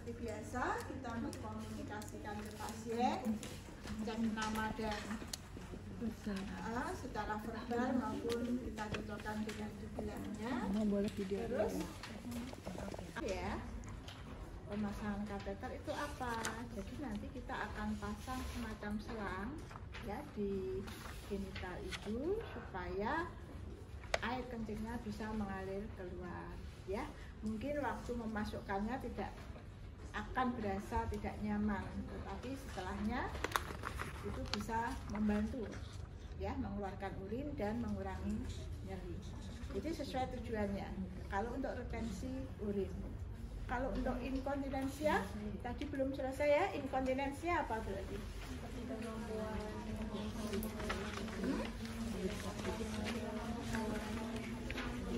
seperti biasa kita mengkomunikasikan ke pasien, cek nama dan secara verbal maupun kita cocokkan dengan dibilangnya. Terus ya, pemasangan kateter itu apa? Jadi nanti kita akan pasang semacam selang ya di genital ibu supaya air kencingnya bisa mengalir keluar ya. Mungkin waktu memasukkannya tidak akan berasa tidak nyaman, tetapi setelahnya itu bisa membantu ya mengeluarkan urin dan mengurangi nyeri. Jadi sesuai tujuannya. Kalau untuk retensi urin. Kalau untuk inkontinensia tadi belum selesai ya. Inkontinensia apa berarti?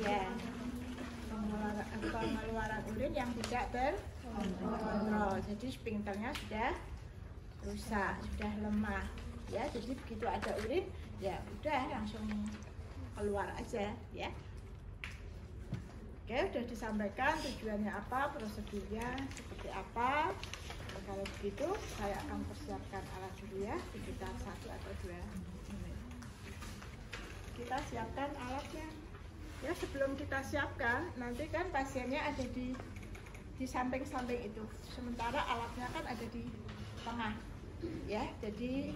Ya, pengeluaran urin yang tidak terkontrol. Jadi sphincternya sudah rusak, sudah lemah. Ya, jadi begitu ada urin, ya udah langsung keluar aja ya. Oke, sudah disampaikan tujuannya apa, prosedurnya seperti apa. Nah, kalau begitu saya akan persiapkan alat dulu ya, sekitar 1 atau 2 menit. Kita siapkan alatnya. Ya, sebelum kita siapkan, nanti kan pasiennya ada di samping-samping itu. Sementara alatnya kan ada di tengah. Ya, jadi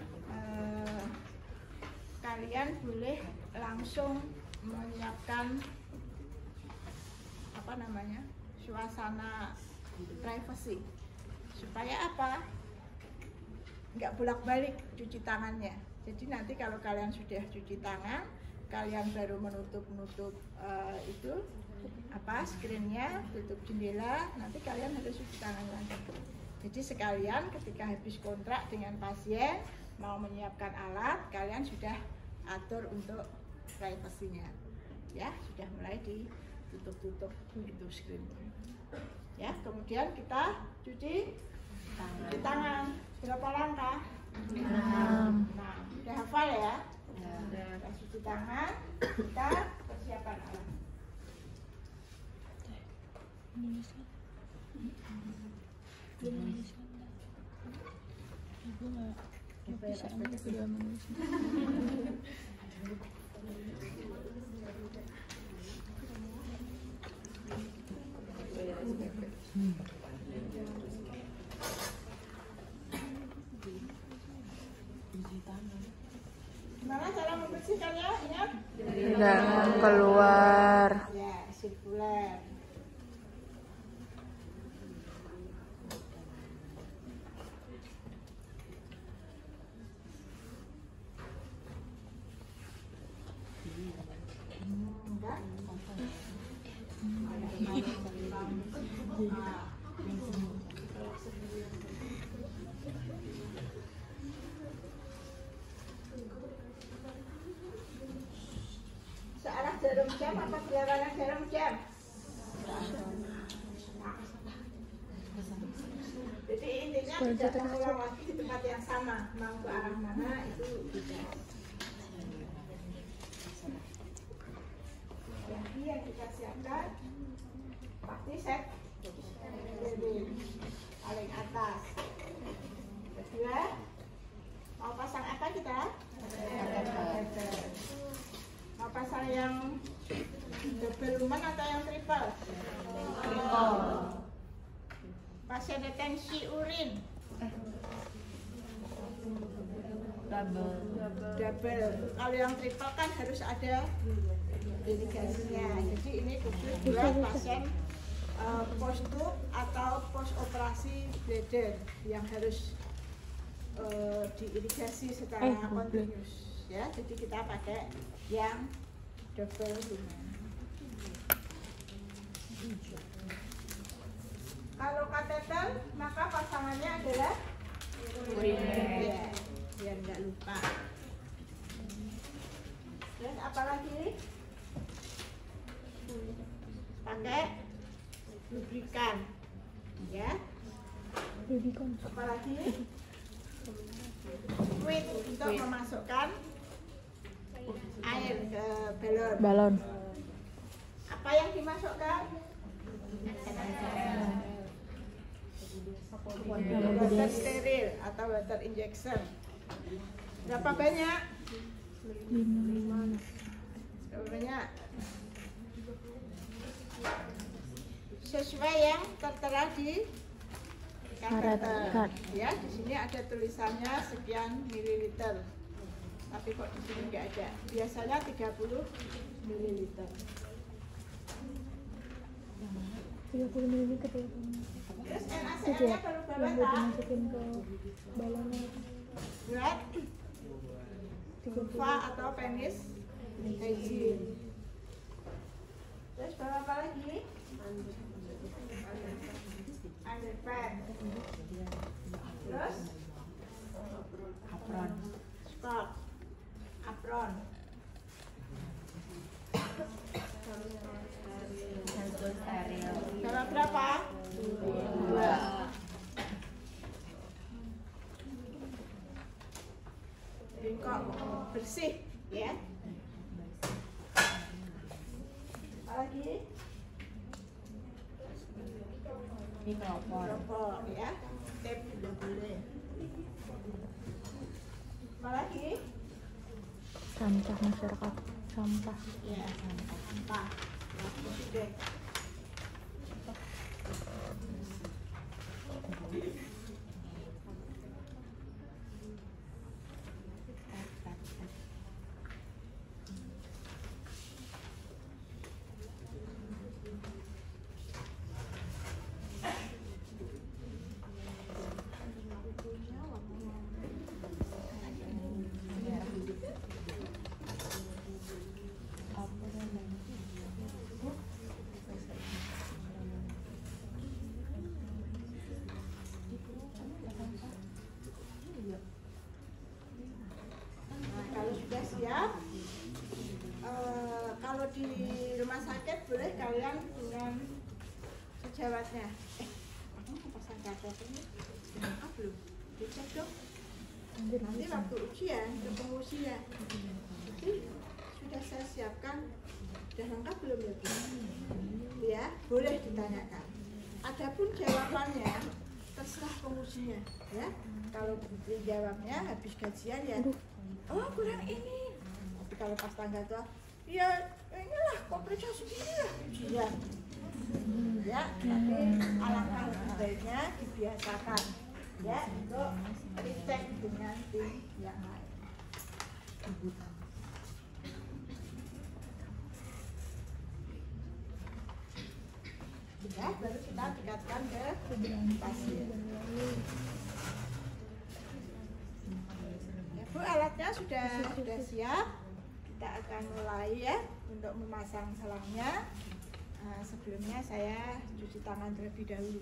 kalian boleh langsung menyiapkan suasana privacy supaya apa? Nggak bolak-balik cuci tangannya. Jadi nanti kalau kalian sudah cuci tangan, kalian baru menutup itu screennya, tutup jendela, nanti kalian harus cuci tangan lagi. Jadi sekalian ketika habis kontrak dengan pasien mau menyiapkan alat, kalian sudah atur untuk privasinya ya, sudah mulai ditutup itu screen ya. Kemudian kita cuci tangan berapa langkah? 6. Nah, udah hafal ya? Udah cuci tangan, kita persiapan alat. Gimana cara membersihkannya? Ingat? Jangan keluar. Ya, sirkuler. Searah jarum jam apa berlawanan jarum jam? Jadi intinya tidak terulang lagi di tempat yang sama, mau ke arah mana itu tidak. Jadi yang kita siapkan pasti set paling atas. Kedua, mau pasang apa kita? Mau pasang yang double lumen atau yang triple? Triple. Pasien retensi urin. Double. Kalau yang triple kan harus ada irigasinya. Jadi ini khusus buat pasien post tube atau post operasi bladder yang harus diirigasi secara kontinus. Ya, jadi kita pakai yang double lumen. Kalau kateter maka pasangannya adalah uriner. Ya, biar nggak lupa. Terus apa lagi? Pakai lubrikan. Ya. Apa lagi? Fluid untuk memasukkan air ke balon. Apa yang dimasukkan? water steril atau water injection. Berapa banyak? 5. Berapa banyak? Sesuai yang tertera di kateter. Ya, di sini ada tulisannya sekian mililiter. Tapi kok di sini nggak ada. Biasanya 30 mililiter. 30 mililiter ya. Terus NaCl-nya baru berapa tak? Dimasukin ke balonnya. Buat vulva atau penis hygiene. Terus bawa apa lagi? Underpad. Terus apron. Stop. Apron. Bawa berapa? 2. Bengkok bersih, ya. Apa lagi? Mikrofon, ya. Tape juga boleh. Apa lagi? Sampah masyarakat. Sampah. Ya, sampah. Sudah. Siap. Kalau di rumah sakit boleh kalian dengan sejawatnya. Aku mau pasang kateter ini. Kenapa belum? Dicek dong. Nanti waktu ujian, untuk pengujian. Jadi sudah saya siapkan. Sudah lengkap belum ya Bu? Ya, boleh ditanyakan. Adapun jawabannya terserah pengujinya, ya. Kalau dijawabnya habis gajian ya. Oh kurang ini. Tapi kalau pas tanggal tua, ya inilah komplikasi ini lah ujian. Ya, tapi alangkah lebih baiknya dibiasakan, ya, untuk dicek dengan tim yang lain. Ya, baru kita dekatkan ke pasien. Bu, alatnya sudah siap. Kita akan mulai ya untuk memasang selangnya. Sebelumnya saya cuci tangan terlebih dahulu.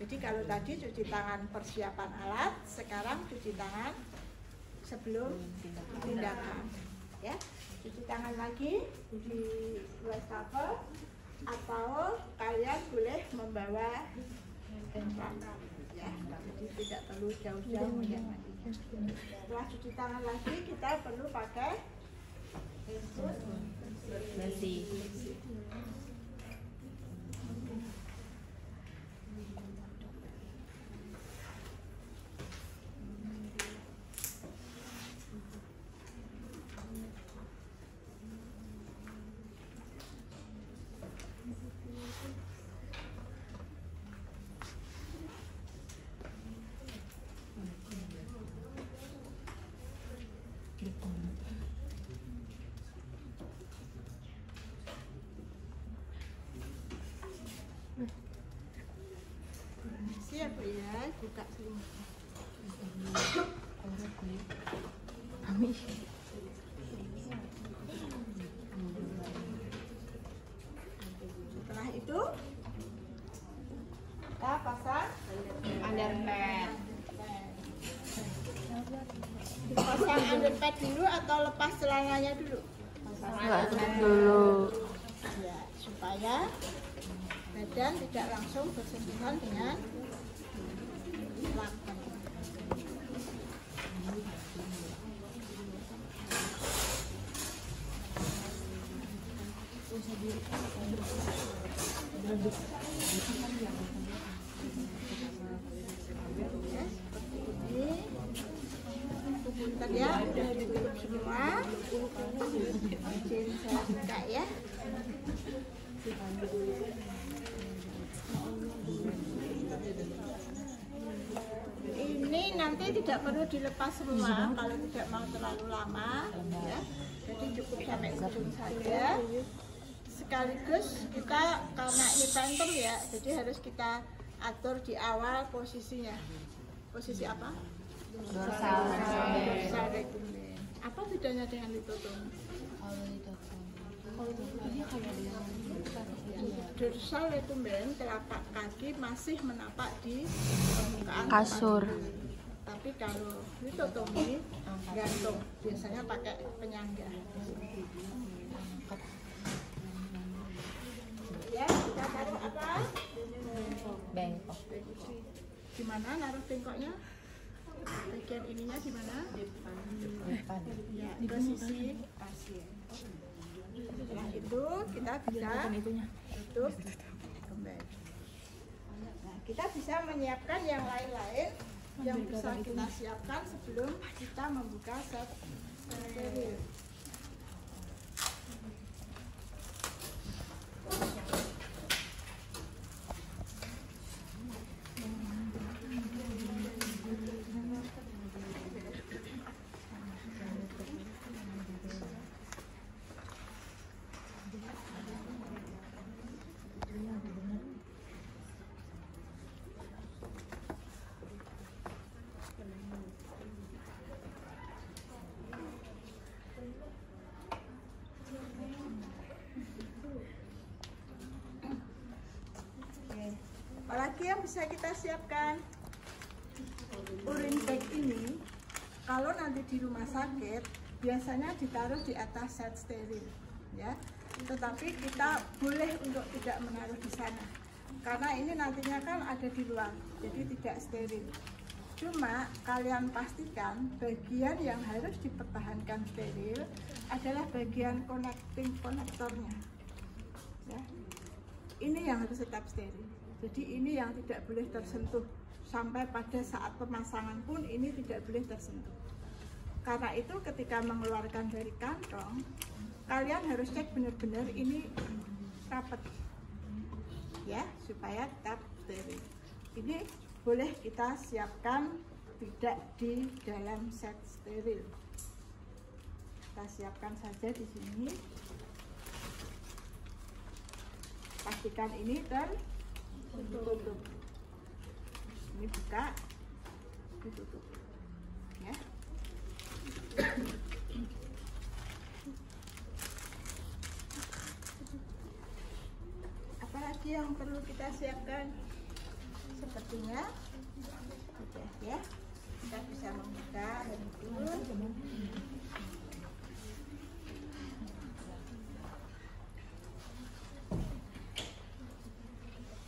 Jadi kalau tadi cuci tangan persiapan alat, sekarang cuci tangan sebelum tindakan. Ya, cuci tangan lagi di wastafel atau kalian boleh membawa hand ya. Jadi tidak perlu jauh-jauh menyanyi. Setelah cuci tangan lagi, kita perlu pakai bersih. Siap ya, buka sini. Setelah itu kita pasang underpad. Pasang underpad dulu atau lepas celananya dulu? Pasang dulu. Ya, supaya badan tidak langsung bersentuhan dengan lakban. kelihatan ya, udah ditutup semua. Izin saya buka ya. Ini nanti tidak perlu dilepas semua kalau tidak mau terlalu lama ya. Jadi cukup sampai ujung saja. Sekaligus kita karena ini phantom ya, jadi harus kita atur di awal posisinya. Posisi apa? Dorsal recumbens. Apa bedanya dengan litotom? Dorsal recumbens telapak kaki masih menapak di permukaan Kasur. tapi kalau litotomi gantung, biasanya pakai penyangga. Ya, kita taruh apa? Bengkok. Di mana naruh bengkoknya? Bagian ininya di mana? Depan. Ya, ke sisi pasien. Setelah itu kita bisa tutup kembali. Nah, kita bisa menyiapkan yang lain-lain yang bisa kita siapkan sebelum kita membuka set steril. Apalagi yang bisa kita siapkan? Urin bag ini kalau nanti di rumah sakit biasanya ditaruh di atas set steril ya. Tetapi kita boleh untuk tidak menaruh di sana karena ini nantinya kan ada di luar, jadi tidak steril. Cuma kalian pastikan bagian yang harus dipertahankan steril adalah bagian connecting konektornya ya. Ini yang harus tetap steril. Jadi ini yang tidak boleh tersentuh sampai pada saat pemasangan pun ini tidak boleh tersentuh. Karena itu ketika mengeluarkan dari kantong, kalian harus cek benar-benar ini rapat, ya, supaya tetap steril. Ini boleh kita siapkan tidak di dalam set steril. Kita siapkan saja di sini. Pastikan ini tertutup. Ini buka, ditutup, ya. Apalagi yang perlu kita siapkan? Sepertinya sudah ya. Kita bisa membuka handphone.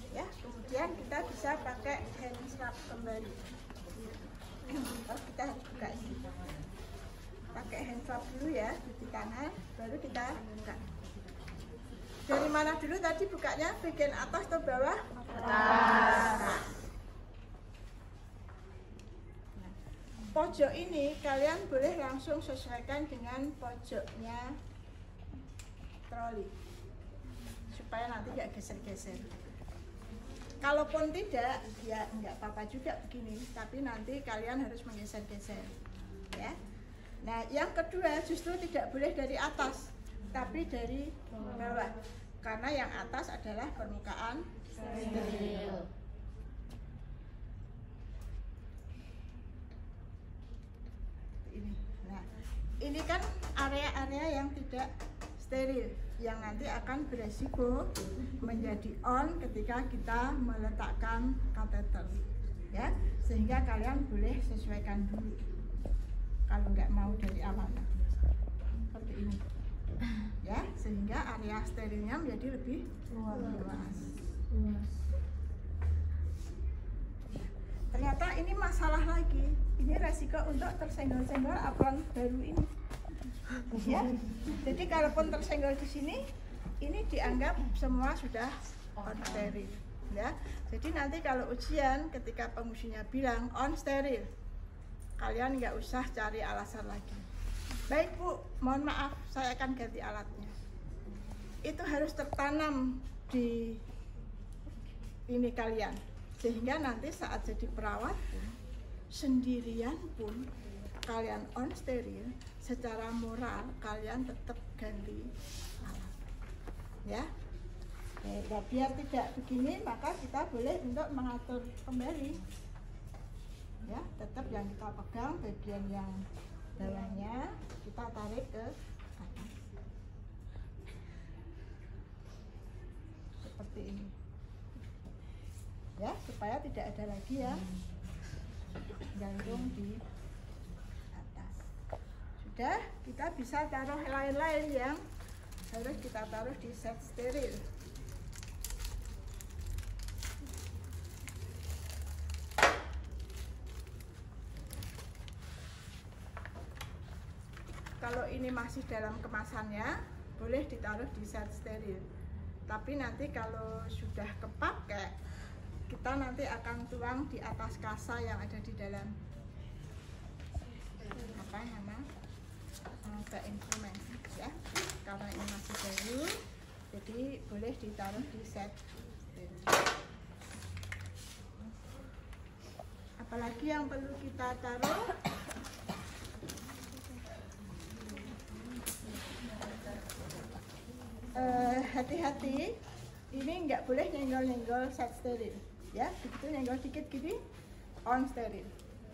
Ya, kemudian kita bisa pakai hand swab kembali. Oh, kita harus buka ini. Pakai hand swab dulu ya, cuci tangan, baru kita buka. Dari mana dulu tadi bukanya? Bagian atas atau bawah? Atas. Nah, pojok ini kalian boleh langsung sesuaikan dengan pojoknya troli supaya nanti nggak geser-geser. Kalaupun tidak, ya nggak apa-apa juga begini, tapi nanti kalian harus menggeser-geser, ya. Nah, yang kedua justru tidak boleh dari atas, tapi dari bawah, karena yang atas adalah permukaan steril. Ini, nah, ini kan area-area yang tidak steril, yang nanti akan beresiko menjadi on ketika kita meletakkan kateter, ya, sehingga kalian boleh sesuaikan dulu kalau nggak mau dari awal seperti ini, ya, sehingga area sterilnya menjadi lebih luas. Ternyata ini masalah lagi, ini resiko untuk tersenggol-senggol apron baru ini. Ya, jadi kalaupun tersenggol di sini, ini dianggap semua sudah on steril, ya. Jadi nanti kalau ujian ketika pengujinya bilang on steril, kalian nggak usah cari alasan lagi. Baik Bu, mohon maaf, saya akan ganti alatnya. Itu harus tertanam di ini kalian, sehingga nanti saat jadi perawat pun, sendirian pun kalian on steril, secara moral kalian tetap ganti alat, ya. Nah, biar tidak begini, maka kita boleh untuk mengatur kembali, ya. Tetap yang kita pegang bagian yang bawahnya kita tarik ke atas seperti ini, ya, supaya tidak ada lagi yang gantung di atas. Sudah, kita bisa taruh lain-lain yang harus kita taruh di set steril. Kalau ini masih dalam kemasannya, boleh ditaruh di set steril. Tapi nanti kalau sudah kepakai, kita nanti akan tuang di atas kasa yang ada di dalam apa nama bak instrumen, ya. Karena ini masih baru, jadi boleh ditaruh di set steril. Apalagi yang perlu kita taruh, hati-hati, ini nggak boleh nyenggol-nyenggol set steril, ya. Begitu nyenggol dikit gini, on steril,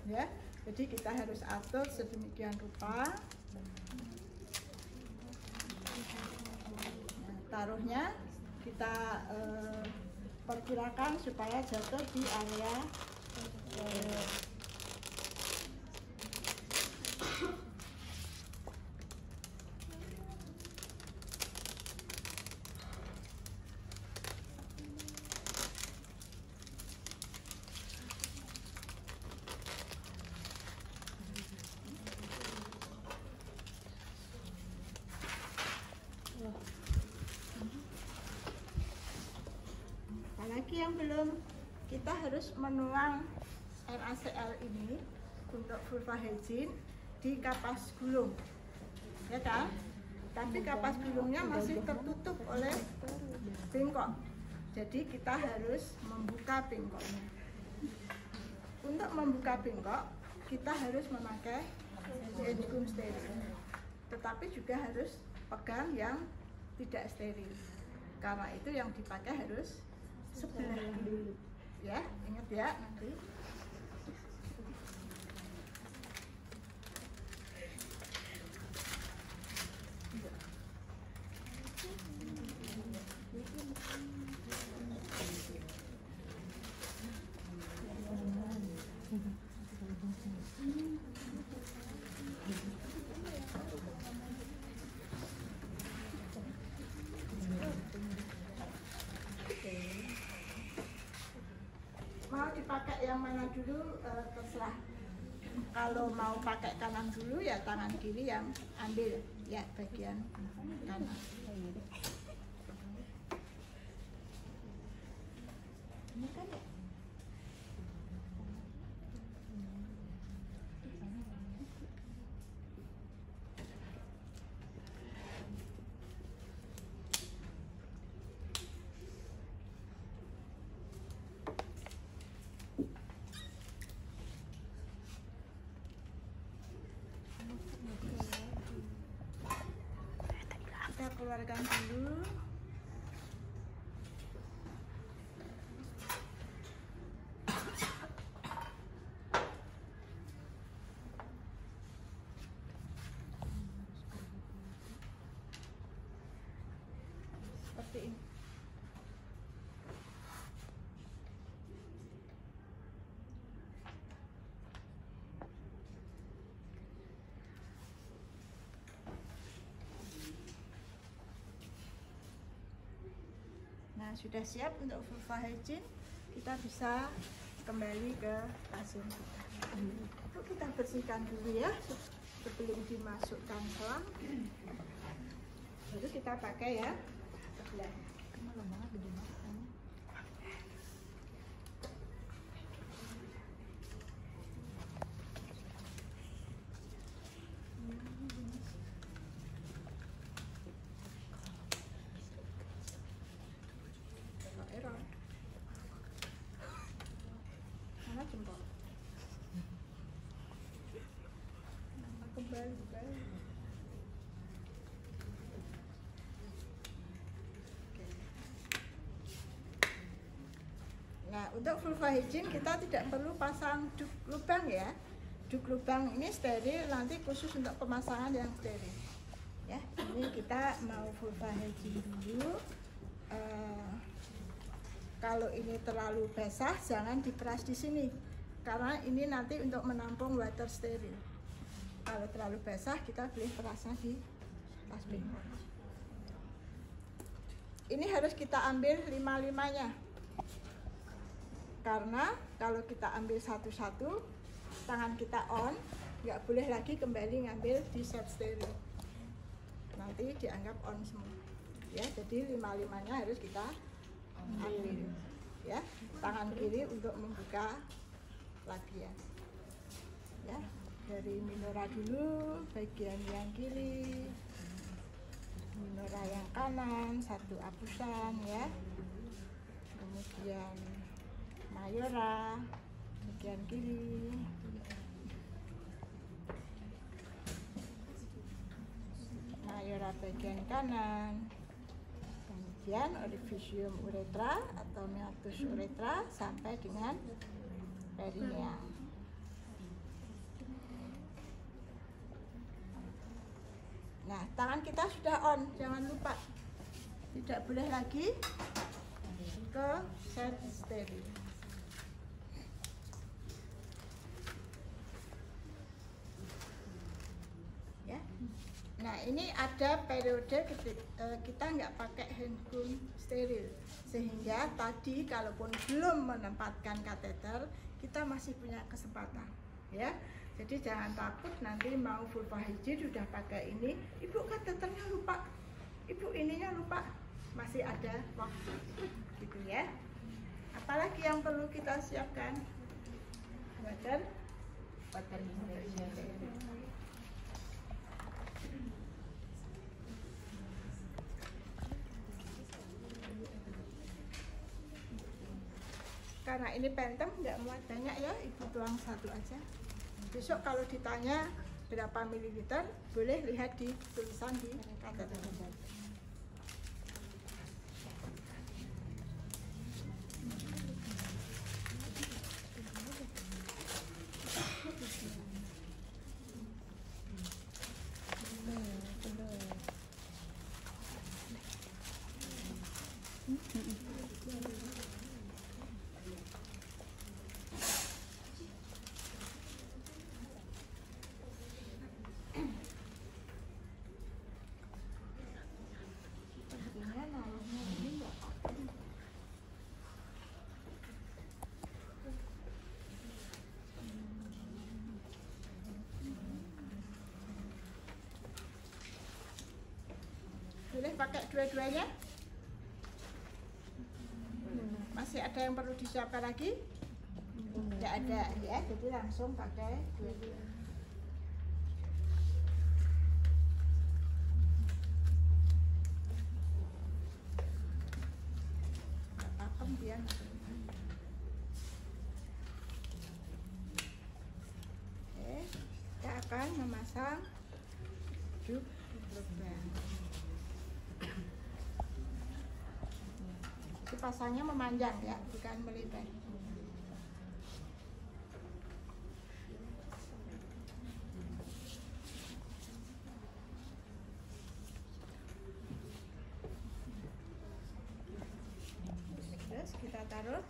ya. Jadi kita harus atur sedemikian rupa. Nah, taruhnya kita perkirakan supaya jatuh di area apalagi yang belum, kita harus menuang NaCl ini untuk vulva hygiene di kapas gulung, ya kan? Tapi kapas gulungnya masih tertutup oleh bengkok, jadi kita harus membuka bengkoknya. Untuk membuka bengkok, kita harus memakai edgum steril, tetapi juga harus pegang yang tidak steril, karena itu yang dipakai harus sebelah dulu, ya. Ingat ya nanti. Mau dipakai yang mana dulu, terserah. Kalau mau pakai kanan dulu, ya tangan kiri yang ambil, ya, bagian kanan. Ini kan ya. Kita keluarkan dulu. Seperti ini. Nah, sudah siap untuk vulva hygiene, kita bisa kembali ke pasien kita. Itu kita bersihkan dulu ya sebelum dimasukkan selang. Baru kita pakai ya sebelah. Kok error? Mana jempol? Kembali. Nah, untuk vulva hygiene kita tidak perlu pasang duk lubang ya. Duk lubang ini steril, nanti khusus untuk pemasangan yang steril. Ya, ini kita mau vulva hygiene dulu. Kalau ini terlalu basah, jangan diperas di sini, karena ini nanti untuk menampung water steril. Kalau terlalu basah, kita boleh perasnya di dustbin. Ini harus kita ambil 5-5-nya. Karena kalau kita ambil satu-satu, tangan kita on, nggak boleh lagi kembali ngambil di set steril. Nanti dianggap on semua. Ya, jadi 5-5-nya harus kita ambil. Ya, tangan kiri untuk membuka labia. Ya, dari minora dulu, bagian yang kiri, minora yang kanan, satu apusan ya. Kemudian mayora bagian kiri, mayora bagian kanan, kemudian orifisium uretra atau meatus uretra sampai dengan perineum. Nah, tangan kita sudah on, jangan lupa tidak boleh lagi ke set steril. Ya. Nah, ini ada periode kita nggak pakai handgun steril, sehingga tadi kalaupun belum menempatkan kateter, kita masih punya kesempatan, ya. Jadi jangan takut nanti mau vulva hygiene sudah pakai ini, ibu kateternya lupa, ibu ininya lupa, masih ada waktu, gitu ya. Apalagi yang perlu kita siapkan? Water karena ini pentem nggak muat banyak ya, ibu tuang satu aja. Besok kalau ditanya berapa mililiter, boleh lihat di tulisan di kateter. Boleh pakai dua-duanya? Masih ada yang perlu disiapkan lagi? Tidak ada ya, jadi langsung pakai dua-duanya. Dia kita akan memasang juk lubang. Itu pasangnya memanjang ya, bukan melebar. Terus kita taruh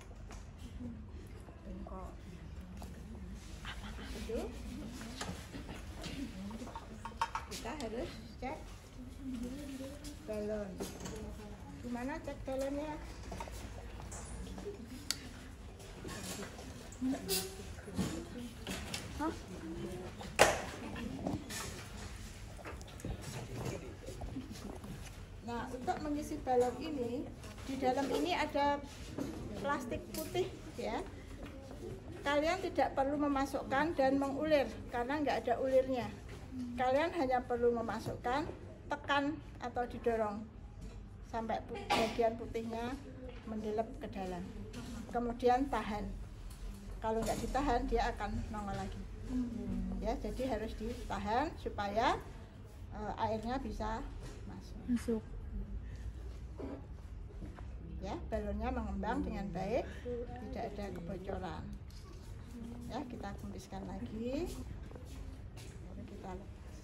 bengkok itu. Kita harus cek balon. Gimana cek balonnya? Hah? Nah, untuk mengisi balon ini, di dalam ini ada plastik putih ya. Kalian tidak perlu memasukkan dan mengulir karena nggak ada ulirnya. Kalian hanya perlu memasukkan, tekan atau didorong sampai bagian putihnya mendelep ke dalam. Kemudian tahan. Kalau nggak ditahan dia akan nongol lagi. Ya, jadi harus ditahan supaya airnya bisa masuk. Ya, balonnya mengembang dengan baik, tidak ada kebocoran. Ya, kita kempiskan lagi. Lalu kita lepas.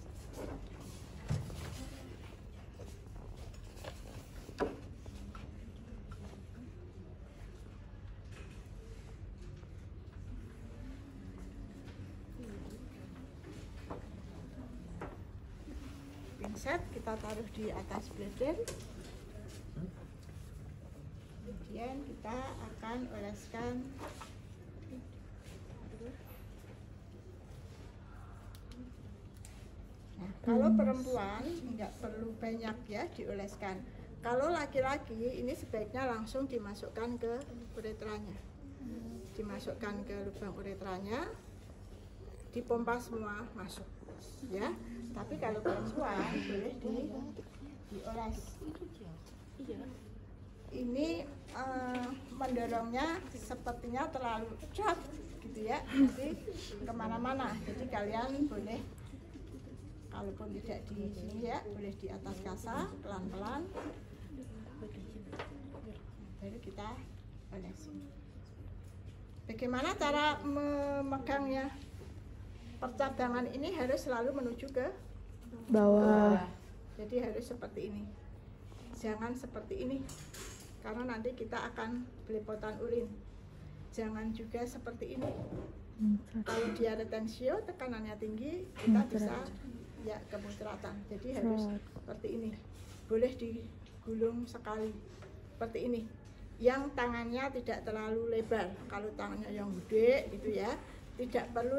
Pinset kita taruh di atas blader. Kemudian kita akan oleskan. Nah, kalau perempuan nggak perlu banyak ya dioleskan. Kalau laki-laki ini sebaiknya langsung dimasukkan ke uretranya. Dimasukkan ke lubang uretranya, dipompa semua masuk. Ya, tapi kalau perempuan boleh dioles. Ini mendorongnya sepertinya terlalu cepat gitu ya, nanti kemana-mana. Jadi kalian boleh, kalaupun tidak di sini ya, boleh di atas kasa pelan-pelan. Baru kita olesin. Bagaimana cara memegangnya? Percadangan ini harus selalu menuju ke Bawah. Jadi harus seperti ini. Jangan seperti ini. Karena nanti kita akan belepotan urin. Jangan juga seperti ini. Kalau dia retensio, tekanannya tinggi, kita bisa ya kemuceratan. Jadi harus seperti ini. Boleh digulung sekali seperti ini. Yang tangannya tidak terlalu lebar. Kalau tangannya yang gede gitu ya, tidak perlu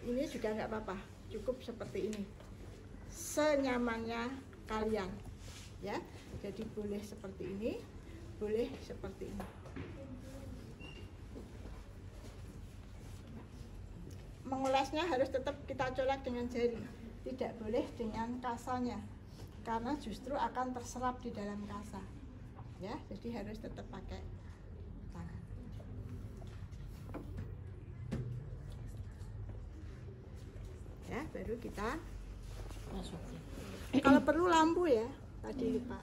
ini juga nggak apa-apa, cukup seperti ini, senyamannya kalian ya. Jadi boleh seperti ini, boleh seperti ini. Mengolesnya harus tetap kita colek dengan jari, tidak boleh dengan kasanya, karena justru akan terserap di dalam kasa ya. Jadi harus tetap pakai tangan. Ya, baru kita Masukin. kalau perlu lampu ya, tadi lupa.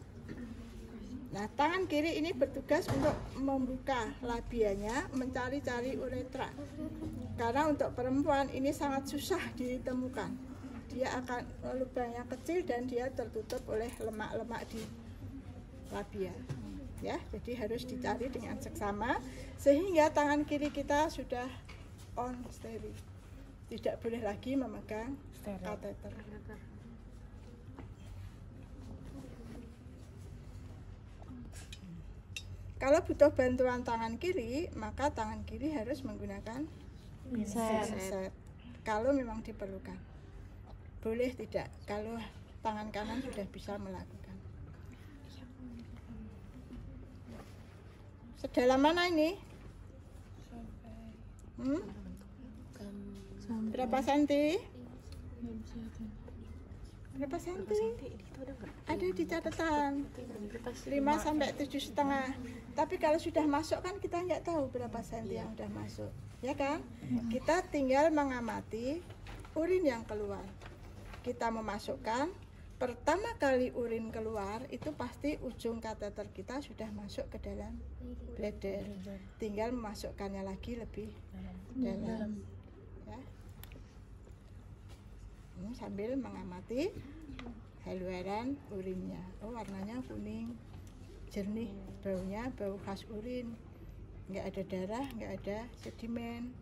Nah, tangan kiri ini bertugas untuk membuka labianya, mencari-cari uretra. Karena untuk perempuan ini sangat susah ditemukan. Dia akan lubangnya kecil dan dia tertutup oleh lemak-lemak di labia. Ya, jadi harus dicari dengan seksama sehingga tangan kiri kita sudah on steril. Tidak boleh lagi memegang kateter. Kalau butuh bantuan tangan kiri, maka tangan kiri harus menggunakan pinset. Kalau memang diperlukan. Boleh tidak kalau tangan kanan sudah bisa melakukan. Sedalam mana ini? Berapa senti? Berapa senti? Ada di catatan 5 sampai 7,5. Tapi kalau sudah masuk kan kita nggak tahu berapa senti yang sudah masuk, ya kan? Kita tinggal mengamati urin yang keluar. Kita memasukkan, pertama kali urin keluar itu pasti ujung kateter kita sudah masuk ke dalam bladder. Tinggal memasukkannya lagi lebih dalam. Ya. Sambil mengamati haluan urinnya. Oh, warnanya kuning, jernih, baunya bau khas urin, nggak ada darah, nggak ada sedimen.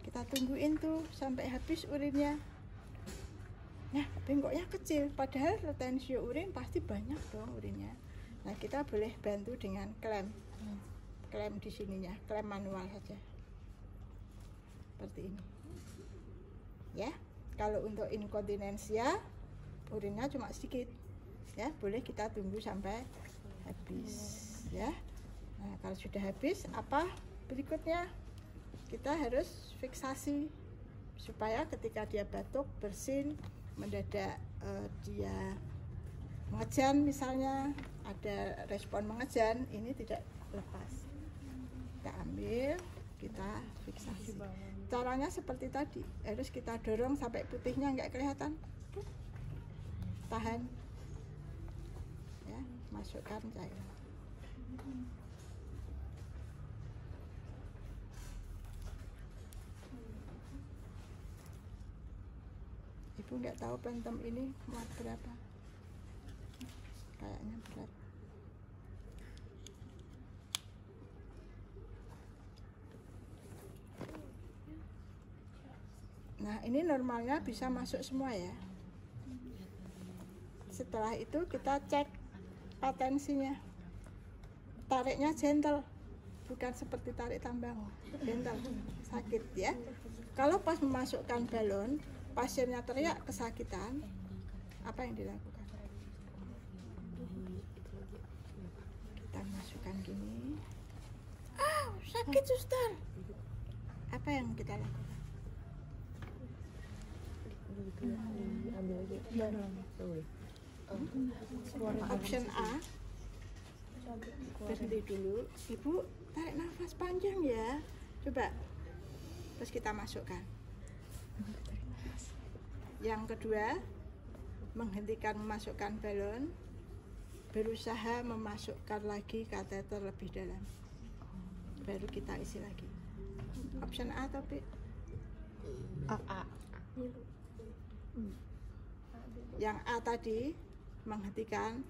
Kita tungguin tuh sampai habis urinnya. Nah, bengkoknya kecil, padahal retensio urin pasti banyak dong urinnya. Nah, kita boleh bantu dengan klem di sininya, klem manual saja, seperti ini. Ya, kalau untuk inkontinensia urinnya cuma sedikit, ya boleh kita tunggu sampai habis, ya. Nah, kalau sudah habis, apa berikutnya? Kita harus fiksasi supaya ketika dia batuk, bersin, mendadak dia mengejan misalnya, ada respon mengejan, ini tidak lepas. Kita ambil, kita fiksasi. Caranya seperti tadi, harus kita dorong sampai putihnya nggak kelihatan. Tahan, ya, masukkan cairan. Ibu nggak tahu pentem ini muat berapa? Kayaknya berat. Nah, ini normalnya bisa masuk semua ya. Setelah itu kita cek patensinya. Tariknya gentle, bukan seperti tarik tambang. Gentle, sakit ya. Kalau pas memasukkan balon, pasiennya teriak kesakitan, apa yang dilakukan? Kita masukkan gini. Sakit suster. Apa yang kita lakukan? Option A, berhenti dulu. Ibu tarik nafas panjang ya. Coba. Terus kita masukkan. Yang kedua, menghentikan memasukkan balon, berusaha memasukkan lagi kateter lebih dalam. Baru kita isi lagi. Option A atau B? A. Yang A tadi menghentikan.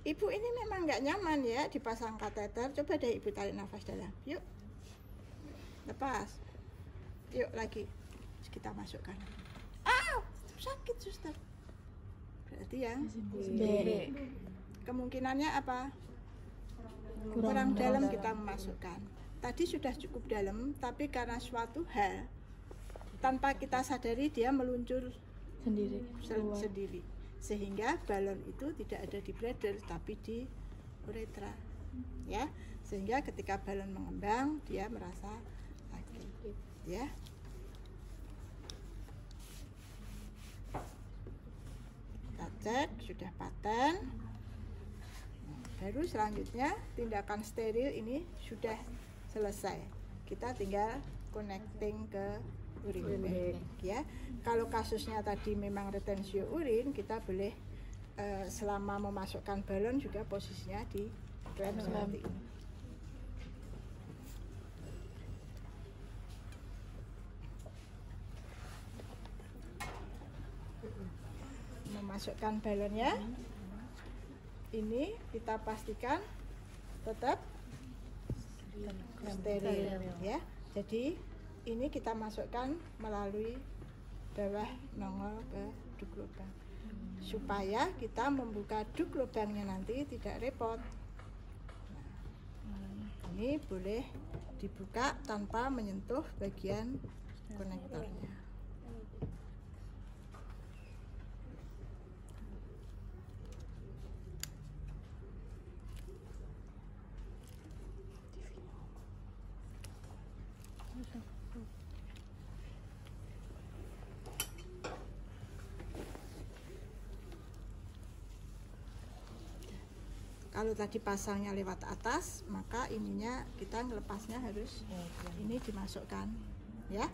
Ibu ini memang nggak nyaman ya dipasang kateter. Coba deh ibu tarik nafas dalam. Yuk, lepas. Yuk lagi. Terus kita masukkan. Sakit suster. Berarti yang B. kemungkinannya apa? Kurang dalam kita memasukkan. Tadi sudah cukup dalam, tapi karena suatu hal tanpa kita sadari dia meluncur sendiri, sehingga balon itu tidak ada di bladder tapi di uretra, ya. Sehingga ketika balon mengembang dia merasa sakit, ya. Kita cek sudah paten. Baru selanjutnya tindakan steril ini sudah selesai. Kita tinggal connecting ke urin bank, ya. Kalau kasusnya tadi memang retensio urin, kita boleh selama memasukkan balon juga posisinya di clamp seperti ini. Memasukkan balonnya, ini kita pastikan tetap steril, ya. Jadi ini kita masukkan melalui bawah nongol ke duk lubang supaya kita membuka duk lubangnya nanti tidak repot. Ini boleh dibuka tanpa menyentuh bagian konektornya. Kalau tadi pasangnya lewat atas, maka ininya kita melepasnya harus ini dimasukkan, ya.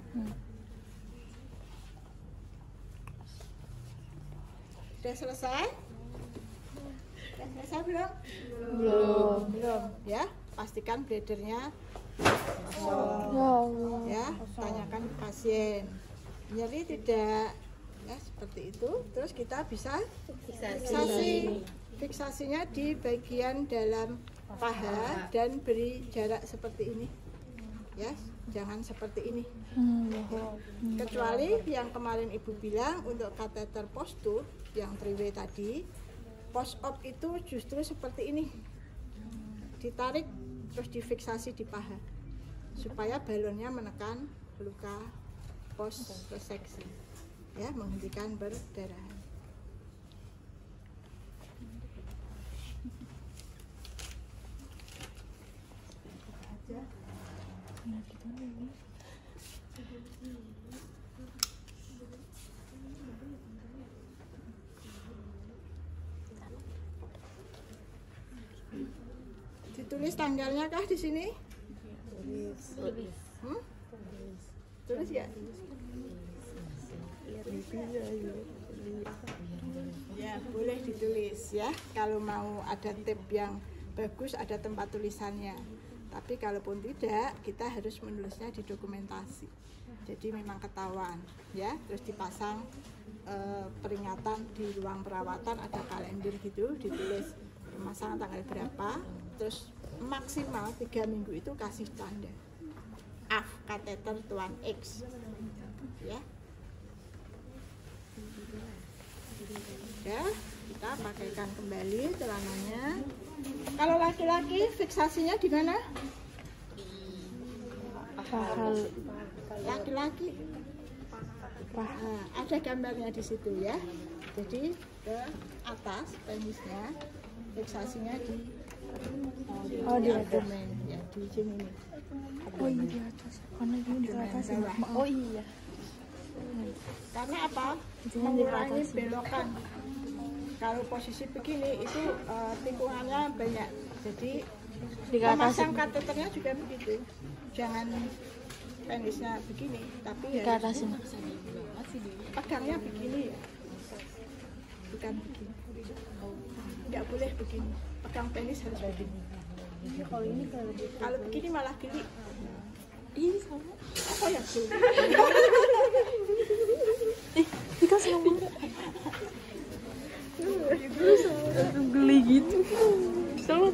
Sudah selesai? Sudah selesai belum? Belum, ya. Pastikan bladdernya kosong, ya. Tanyakan ke pasien, nyeri tidak, ya, seperti itu. Terus kita bisa fiksasi. Fiksasinya di bagian dalam paha dan beri jarak seperti ini, ya, jangan seperti ini. Kecuali yang kemarin ibu bilang untuk kateter post-op yang 3W tadi, post-op itu justru seperti ini, ditarik terus difiksasi di paha supaya balonnya menekan luka post reseksi, ya, menghentikan perdarahan. Ditulis tanggalnya kah di sini? Tulis ya? Ya, boleh ditulis ya. Kalau mau ada tip yang bagus, ada tempat tulisannya. Tapi kalaupun tidak, kita harus menulisnya di dokumentasi. Jadi memang ketahuan ya. Terus dipasang peringatan di ruang perawatan, ada kalender gitu, ditulis pemasangan tanggal berapa. Terus maksimal 3 minggu itu kasih tanda AF, kateter tuan X ya. Ya, kita pakaikan kembali celananya. Kalau laki-laki fiksasinya di mana? Laki-laki paha. Ada gambarnya di situ ya. Jadi ke atas penisnya, fiksasinya di di atas. abdomen ya, di sini nih. Oh iya di atas. Karena ini di atas ya. Oh iya. Karena apa? Jangan di Mengurangi atas. belokan. Kalau posisi begini itu tikungannya banyak. Jadi memasang kateternya juga begitu. Jangan penisnya begini, tapi Ke atas ini. pegangnya begini ya. Bukan begini. Nggak boleh begini. Pegang penis harus begini. Kalau begini malah geli. Ini sama. Apa ya geli? Ini kan sama. Geli gitu. Sama.